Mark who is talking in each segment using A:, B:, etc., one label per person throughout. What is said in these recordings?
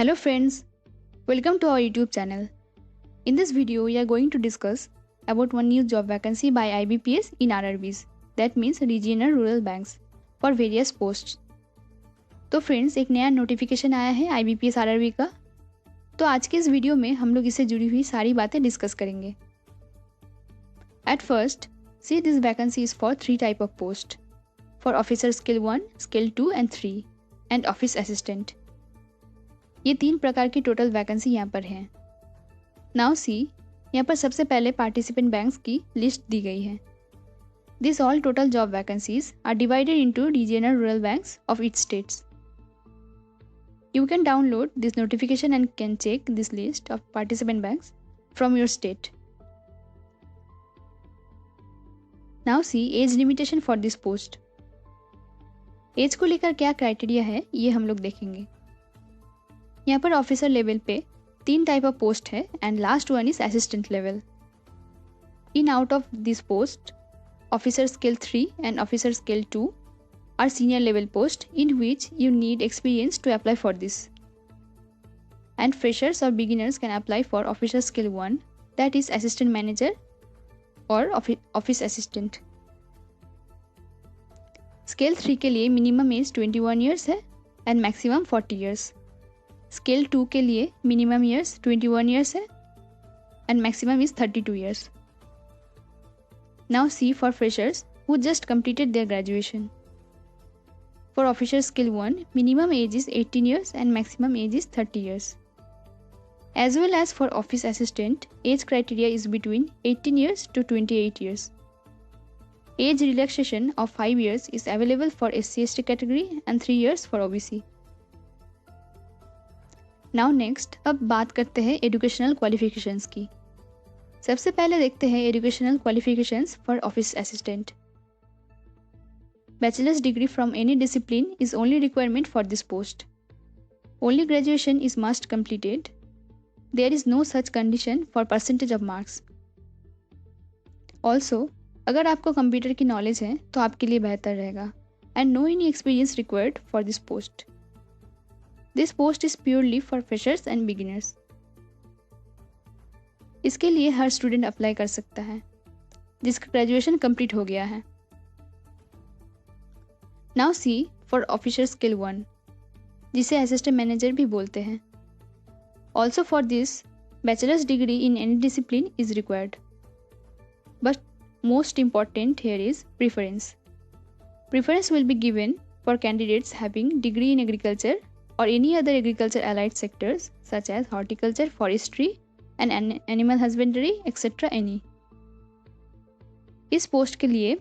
A: Hello friends, welcome to our YouTube channel. In this video, we are going to discuss about one new job vacancy by IBPS in RRBs, that means Regional Rural Banks, for various posts. तो friends एक नया notification आया है IBPS RRB का, तो आज के इस वीडियो में हम लोग इससे जुड़ी हुई सारी बातें डिस्कस करेंगे. At first, see this vacancy is for 3 type of post, for Officer Skill 1, Skill 2 and 3 and Office Assistant. ये 3 प्रकार की टोटल वैकेंसी यहाँ पर हैं. नाउ सी, यहाँ पर सबसे पहले पार्टिसिपेंट बैंक्स की लिस्ट दी गई है. This all total job vacancies are divided into regional rural banks of each states. You can download this notification and can check this list of participant banks from your state. Now see age limitation for this post. Age को लेकर क्या criteria है ये हम लोग देखेंगे. यहाँ पर ऑफिसर लेवल पे 3 टाइप ऑफ पोस्ट है and last one is assistant level. In out of this post officer scale 3 and officer scale 2 are senior level post in which you need experience to apply for this. And freshers or beginners can apply for officer skill 1, that is assistant manager or office assistant. Scale 3 के लिए minimum age 21 years है and maximum 40 years. Scale 2 के लिए minimum years 21 years है and maximum is 32 years. Now see for freshers who just completed their graduation. For officer skill 1, minimum age is 18 years and maximum age is 30 years. As well as for office assistant, age criteria is between 18 years to 28 years. Age relaxation of 5 years is available for SC/ST category and 3 years for OBC. Now next, अब बात करते हैं educational qualifications की. सबसे पहले देखते हैं educational qualifications for office assistant. Bachelor's degree from any discipline is only requirement for this post. Only graduation is must completed. There is no such condition for percentage of marks. Also, अगर आपको computer की knowledge है तो आपके लिए बेहतर रहेगा. And no any experience required for this post. This post is purely for freshers and beginners. इसके लिए हर स्टूडेंट अप्लाई कर सकता है जिसका ग्रेजुएशन कंप्लीट हो गया है. Now see for officer skill 1, जिसे assistant manager भी बोलते हैं. Also for this, bachelor's degree in any discipline is required. But most important here is preference. Preference will be given for candidates having degree in agriculture or any other agriculture allied sectors such as horticulture, forestry and animal husbandry etc. any. इस post के लिए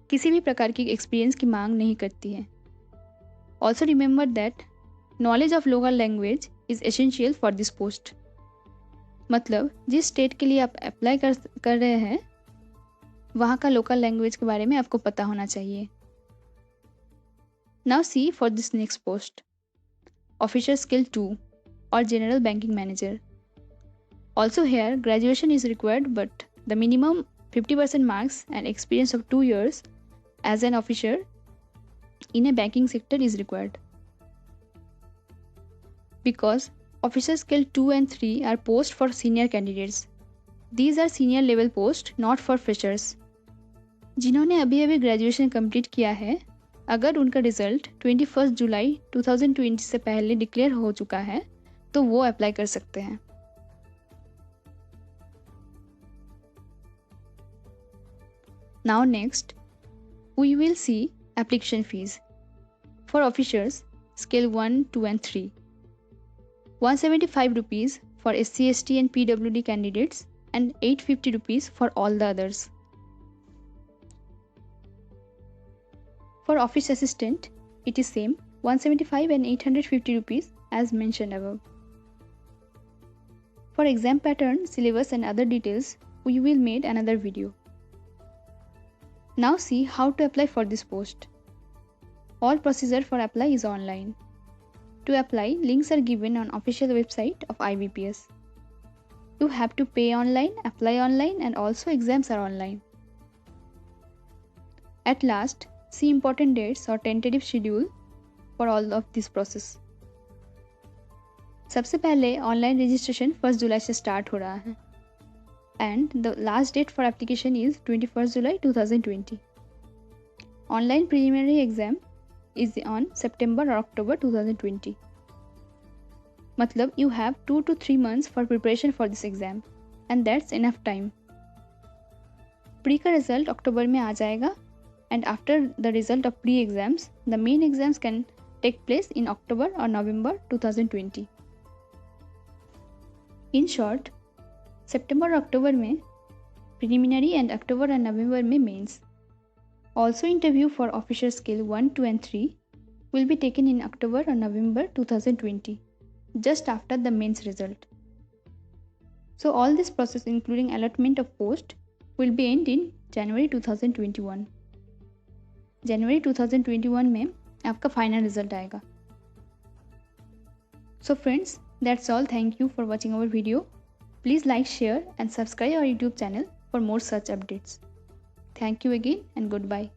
A: किसी भी प्रकार की experience की मांग नहीं करती है. Also remember that knowledge of local language is essential for this post. मतलब जिस स्टेट के लिए आप अप्लाई कर रहे हैं वहाँ का लोकल लैंग्वेज के बारे में आपको पता होना चाहिए. Now see for this next post officer skill 2 और general banking manager. Also here graduation is required but the minimum 50% marks and experience of 2 years as an officer in a banking sector is required. Because officer skill 2 and 3 are posts for senior candidates. These are senior level posts not for freshers. जिन्होंने अभी अभी graduation complete किया है, अगर उनका result 21 July 2020 से पहले declare हो चुका है तो वो अप्लाई कर सकते हैं. Now next, we will see application fees. For officers, scale 1, 2 and 3. 175 rupees for SC/ST and PWD candidates and 850 rupees for all the others. For office assistant, it is same 175 and 850 rupees as mentioned above. For exam pattern, syllabus and other details, we will make another video. Now see how to apply for this post. All procedure for apply is online. To apply, links are given on official website of IBPS. You have to pay online, apply online and also exams are online. At last, see important dates or tentative schedule for all of this process. सबसे पहले online registration 1 जुलाई से start हो रहा है and the last date for application is 21 July 2020. Online preliminary exam is on September और October 2020. मतलब you have 2 to 3 months for preparation for this exam and that's enough time. Pre का result अक्टूबर में आ जाएगा and after the result of pre-exams, the main exams can take place in October or November 2020. In short, September और अक्टूबर में preliminary and October and November में mains. Also interview for officer scale 1, 2 and 3 will be taken in October or November 2020, just after the mains result. So all this process including allotment of post will be end in January 2021. जनवरी 2021 में आपका final result आएगा. So friends, that's all. Thank you for watching our video. Please like, share and subscribe our YouTube channel for more such updates. Thank you again and goodbye.